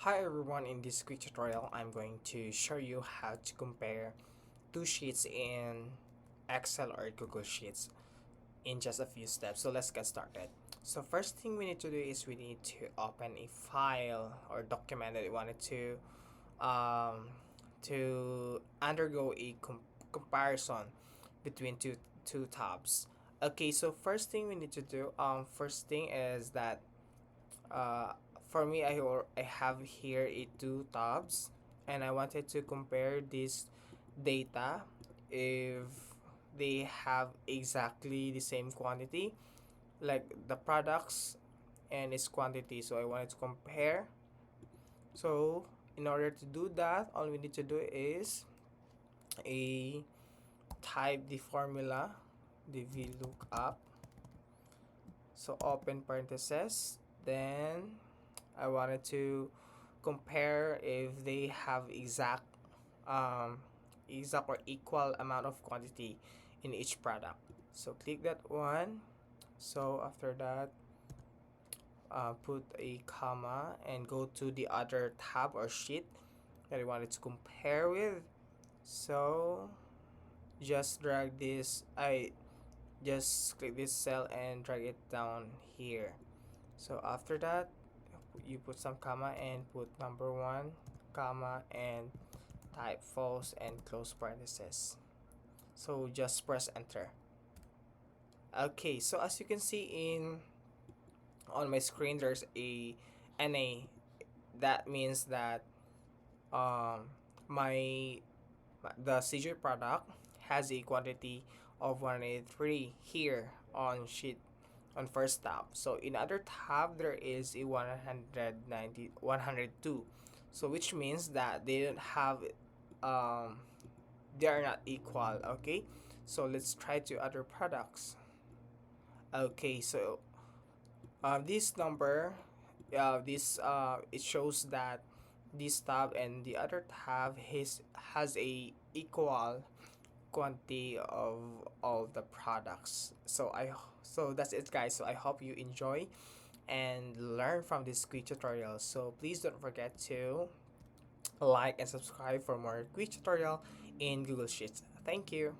Hi everyone, in this quick tutorial I'm going to show you how to compare two sheets in Excel or Google Sheets in just a few steps. So let's get started. So first thing we need to do is we need to open a file or document that we wanted um, to undergo a comparison between two tabs. Okay, so first thing we need to do, first thing is that uh, for me, I have here a two tabs, and I wanted to compare this data if they have exactly the same quantity, like the products and its quantity. So I wanted to compare. So in order to do that, all we need to do is a type the formula, the VLOOKUP. So open parentheses, then I wanted to compare if they have um, exact or equal amount of quantity in each product. So click that one. So after that, put a comma and go to the other tab or sheet that I wanted to compare with. So just drag this. I just click this cell and drag it down here. So after that, you put some comma and put number one, comma, and type false and close parentheses. So just press enter. Okay, so as you can see in on my screen, there's a NA. That means that um my the CJ product has a quantity of 183 here on sheet on first tab. So in other tab there is a 102. So which means that they don't have um they are not equal. Okay, so let's try to other products. Okay, so this number this it shows that this tab and the other tab has a equal quantity of all the products. So that's it, guys. So I hope you enjoy and learn from this quick tutorial. So please don't forget to like and subscribe for more quick tutorial in Google Sheets. Thank you.